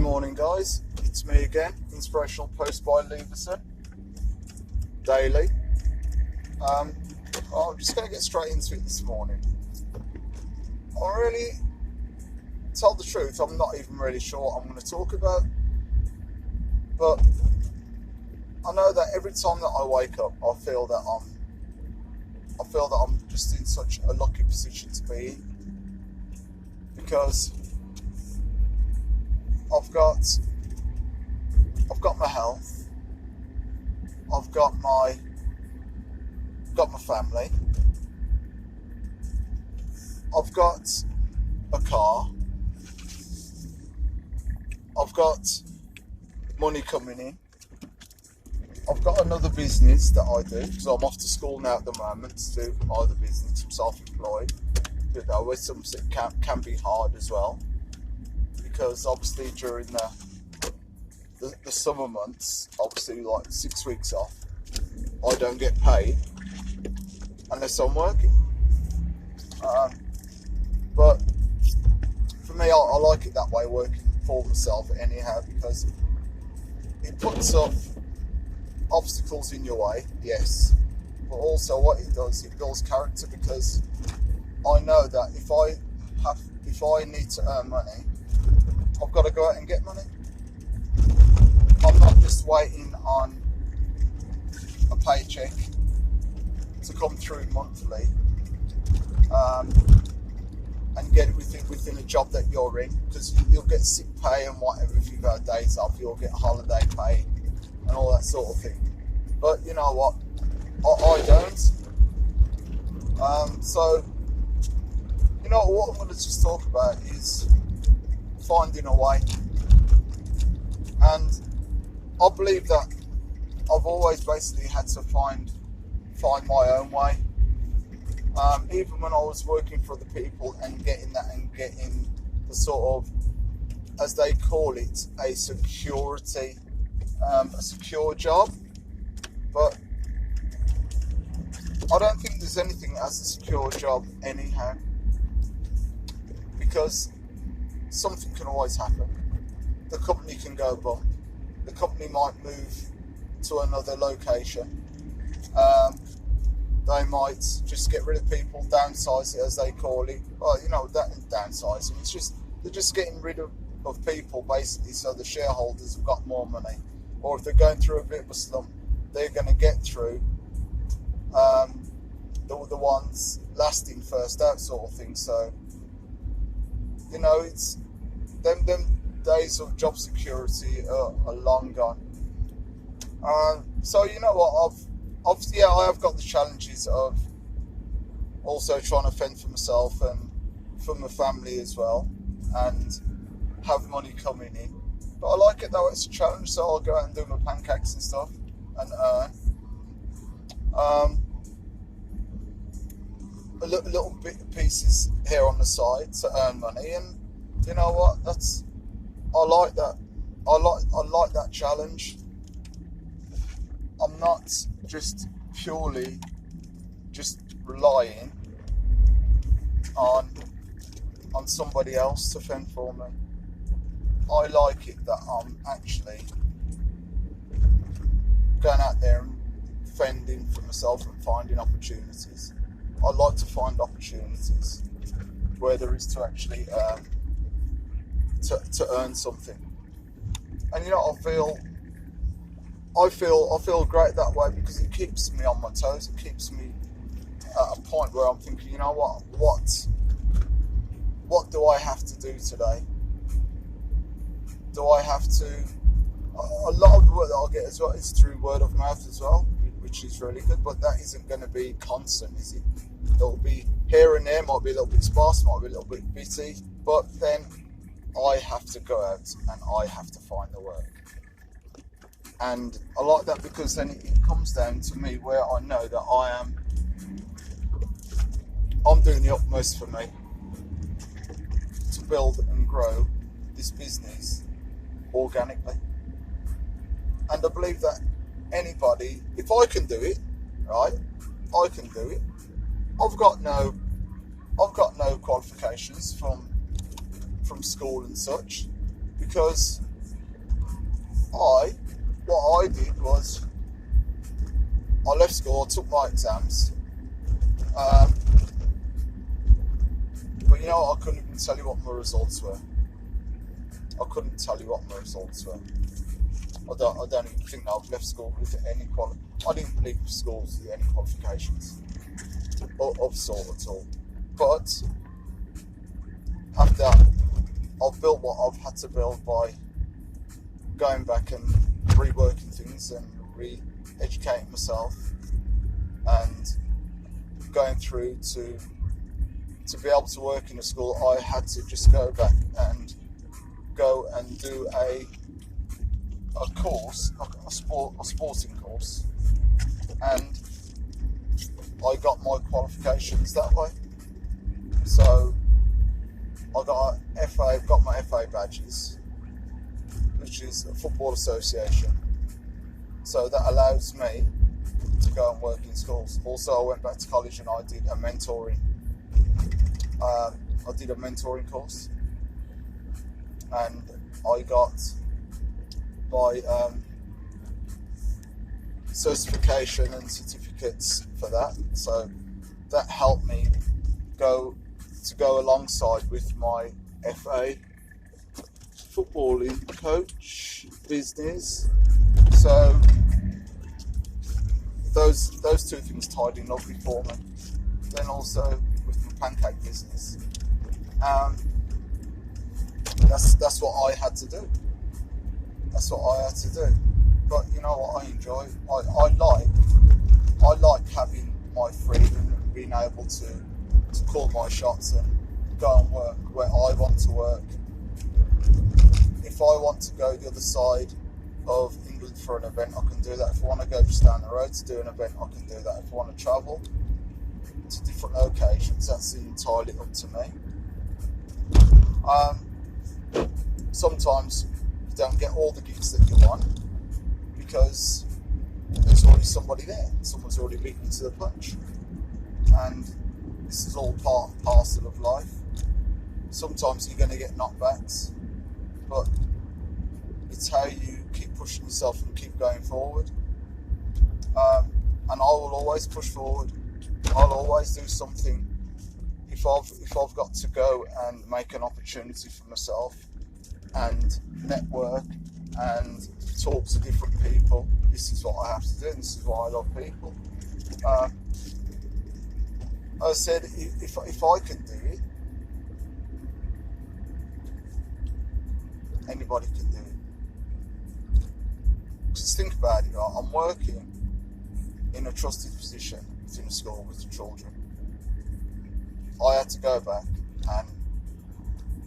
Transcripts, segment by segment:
morning, guys. It's me again, Inspirational post by Leverson, daily. I'm just going to get straight into it this morning. I really, tell the truth, I'm not even really sure what I'm going to talk about, but I know that every time that I wake up, I feel that I'm just in such a lucky position to be in, because I've got my health, I've got my family, I've got a car, I've got money coming in, I've got another business that I do, because I'm off to school now at the moment to do either business. I'm self-employed, where some can be hard as well, because obviously during the summer months, obviously like 6 weeks off, I don't get paid unless I'm working. But for me, I like it that way, working for myself anyhow, because it puts up obstacles in your way, yes, but also what it does, it builds character, because I know that if I need to earn money, I've got to go out and get money. I'm not just waiting on a paycheck to come through monthly, and get it within a job that you're in, because you'll get sick pay and whatever if you've got days off, you'll get holiday pay and all that sort of thing. But you know what, I don't. So you know what I'm going to just talk about is finding a way. And I believe that I've always basically had to find my own way. Even when I was working for other people and getting the sort of, as they call it, a secure job. But I don't think there's anything as a secure job anyhow, because something can always happen. The company can go bump. The company might move to another location. They might just get rid of people, downsize it as they call it. Well, you know, that downsizing. It's just, they're just getting rid of people basically, so the shareholders have got more money. Or if they're going through a bit of a slump, they're going to get through the ones lasting first out, sort of thing. So, you know, it's them days of job security are long gone. So you know what, I have got the challenges of also trying to fend for myself and for my family as well, and have money coming in. But I like it though, it's a challenge, so I'll go out and do my pancakes and stuff and earn a little bit of pieces here on the side to earn money. And you know what, I like that. I like that challenge. I'm not just purely just relying on somebody else to fend for me. I like it that I'm actually going out there and fending for myself and finding opportunities. I like to find opportunities where there is to actually to earn something. And you know, I feel great that way, because it keeps me on my toes. It keeps me at a point where I'm thinking, you know what do I have to do today? Do I have to? A lot of the work that I'll get as well is through word of mouth as well, which is really good. But that isn't going to be constant, is it? It'll be here and there, might be a little bit sparse, might be a little bit bitty, but then I have to go out and I have to find the work. And I like that, because then it comes down to me where I know that I'm doing the utmost for me to build and grow this business organically. And I believe that anybody, if I can do it, right, I can do it. I've got no qualifications from school and such, because what I did was I left school, I took my exams, but you know, I couldn't even tell you what my results were. I couldn't tell you what my results were. I don't even think I've left school with any I didn't leave schools with any qualifications of sort at all. But after I've built what I've had to build by going back and reworking things and re-educating myself and going through to be able to work in a school. I had to just go back and do a course, a sporting course, and I got my qualifications that way. So I got my FA badges, which is a football association. So that allows me to go and work in schools. Also, I went back to college and I did a mentoring. Course, and I got my certification and certificates for that. So that helped me go alongside with my FA footballing coach business. So those two things tied in lovely for me. Then also with my pancake business, that's what I had to do. That's what I had to do. But you know what I enjoy? I like having my freedom and being able to call my shots and go and work where I want to work. If I want to go the other side of England for an event, I can do that. If I want to go just down the road to do an event, I can do that. If I want to travel to different locations, that's entirely up to me. Sometimes you don't get all the gigs that you want because there's already somebody there. Someone's already beaten you to the punch. And this is all part and parcel of life. Sometimes you're going to get knockbacks, but it's how you keep pushing yourself and keep going forward. And I will always push forward. I'll always do something. If I've got to go and make an opportunity for myself and network and talk to different people, this is what I have to do. This is why I love people. I said, if I can do it, anybody can do it. Just think about it. I'm working in a trusted position within a school with the children. I had to go back and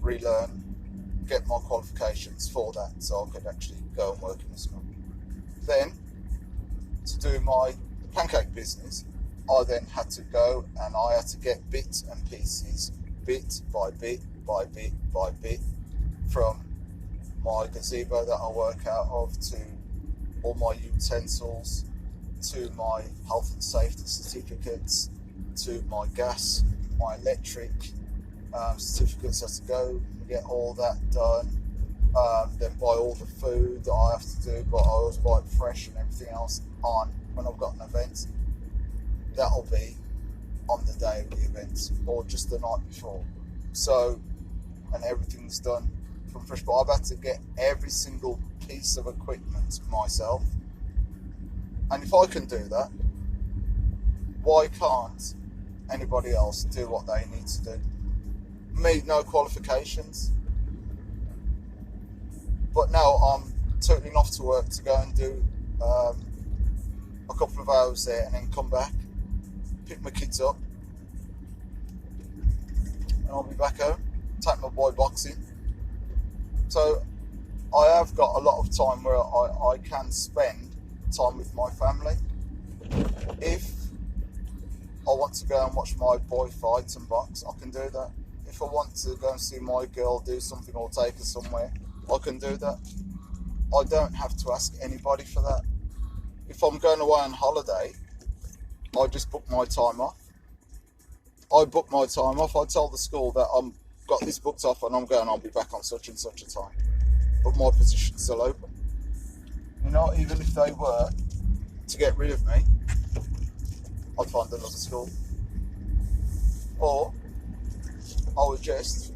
relearn, get my qualifications for that, so I could actually go and work in the school. Then, to do my pancake business, I then had to go and I had to get bits and pieces, bit by bit by bit by bit, from my gazebo that I work out of, to all my utensils, to my health and safety certificates, to my gas, my electric certificates. I have to go and get all that done. Then buy all the food that I have to do, but I always buy it fresh and everything else on when I've got an event. That'll be on the day of the event or just the night before. So, and everything's done from fresh. But I've had to get every single piece of equipment myself. And if I can do that, why can't anybody else do what they need to do? Me, no qualifications. But now I'm tootling off to work to go and do a couple of hours there and then come back, pick my kids up, and I'll be back home, take my boy boxing. So I have got a lot of time where I can spend time with my family. If I want to go and watch my boy fight and box, I can do that. If I want to go and see my girl do something or take her somewhere, I can do that. I don't have to ask anybody for that. If I'm going away on holiday, I just book my time off. I book my time off. I tell the school that I've got this booked off and I'll be back on such and such a time. But my position's still open. You know, even if they were to get rid of me, I'd find another school. Or I would just,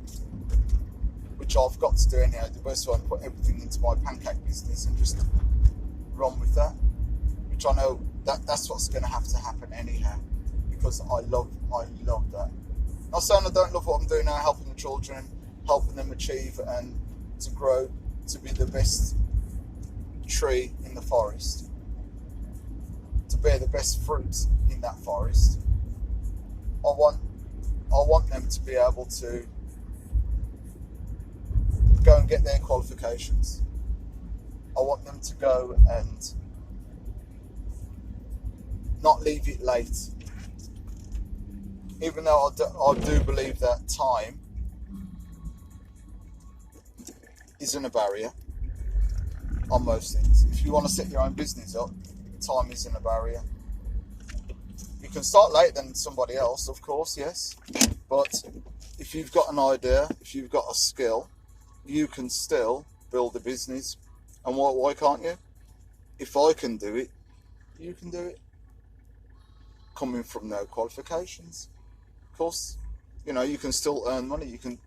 which I've got to do anyhow, diversify and put everything into my pancake business and just run with that. Which I know that's what's going to have to happen anyhow, because I love that. Not saying I don't love what I'm doing now, helping the children, helping them achieve and to grow to be the best tree in the forest, to bear the best fruit in that forest. I want them to be able to go and get their qualifications. I want them to go and not leave it late. Even though I do believe that time isn't a barrier on most things. If you want to set your own business up, time isn't a barrier. You can start later than somebody else, of course, yes. But if you've got an idea, if you've got a skill, you can still build a business. And why can't you? If I can do it, you can do it. Coming from no qualifications. Of course, you know, you can still earn money. You can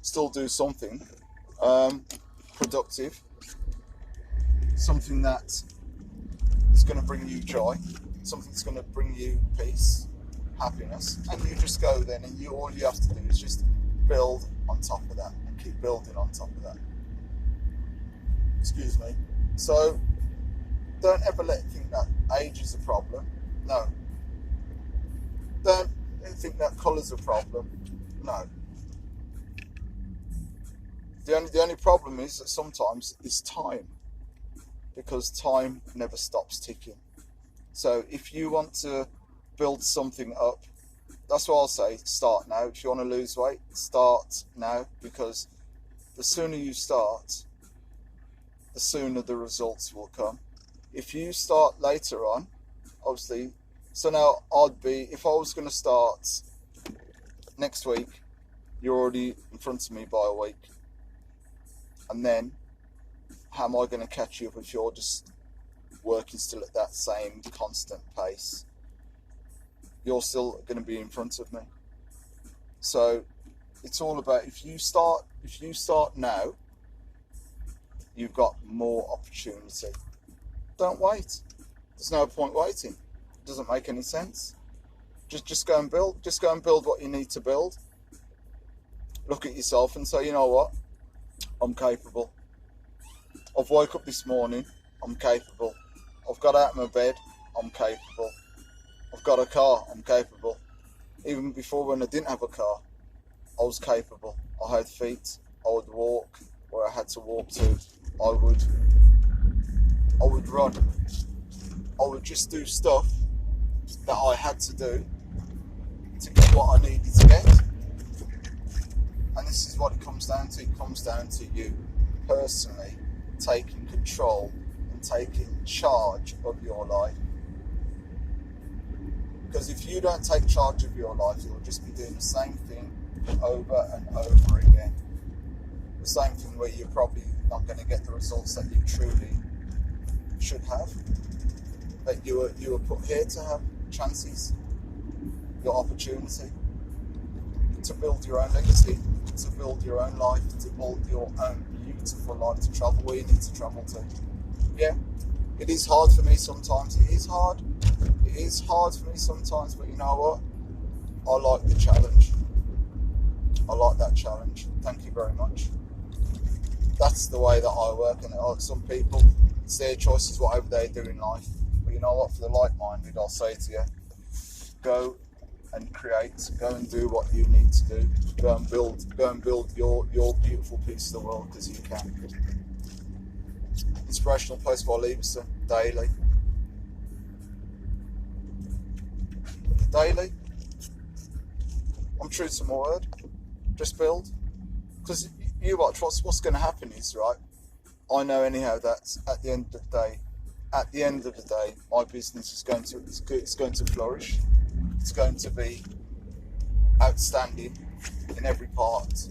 still do something productive. Something that is going to bring you joy. Something that's going to bring you peace, happiness. And you just go then and all you have to do is just build on top of that. And keep building on top of that. Excuse me. So, don't ever think that age is a problem. No. Don't think that colour's a problem. No. The only problem is that sometimes it's time. Because time never stops ticking. So if you want to build something up, that's what I'll say, start now. If you want to lose weight, start now. Because the sooner you start, the sooner the results will come. If you start later on, obviously, so now if I was going to start next week, you're already in front of me by a week. And then, how am I going to catch you up if you're just working still at that same constant pace? You're still going to be in front of me. So, it's all about, if you start now, you've got more opportunity. Don't wait. There's no point waiting. It doesn't make any sense. Just go and build. Just go and build what you need to build. Look at yourself and say, you know what? I'm capable. I've woke up this morning. I'm capable. I've got out of my bed. I'm capable. I've got a car. I'm capable. Even before, when I didn't have a car, I was capable. I had feet. I would walk where I had to walk to. I would run. I would just do stuff that I had to do to get what I needed to get. And this is what it comes down to. It comes down to you personally taking control and taking charge of your life. Because if you don't take charge of your life, you'll just be doing the same thing over and over again. The same thing where you're probably not going to get the results that you truly should have, that you were put here to have chances, your opportunity to build your own legacy, to build your own life, to build your own beautiful life, to travel where you need to travel to. Yeah, it is hard for me sometimes. It is hard. It is hard for me sometimes, but you know what? I like the challenge. I like that challenge. Thank you very much. That's the way that I work, and some people, it's their choices, whatever they do in life. But you know what? For the like-minded, I'll say to you, go and create, go and do what you need to do, go and build your beautiful piece of the world, because you can. Inspirational post by Leverson, daily. Daily. I'm true to my word. Just build. Because you watch, what's going to happen is, right, I know anyhow that at the end of the day, my business is going to flourish. It's going to be outstanding in every part.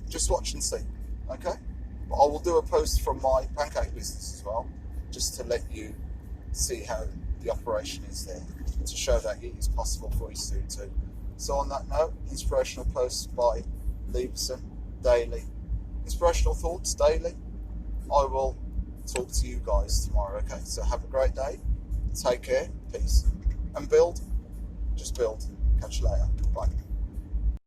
Just watch and see, okay? But I will do a post from my pancake business as well, just to let you see how the operation is there, to show that it is possible for you to do too. So on that note, inspirational posts by Leverson daily, inspirational thoughts daily. I will talk to you guys tomorrow, okay? So have a great day, take care, peace, and build, just build. Catch you later, bye.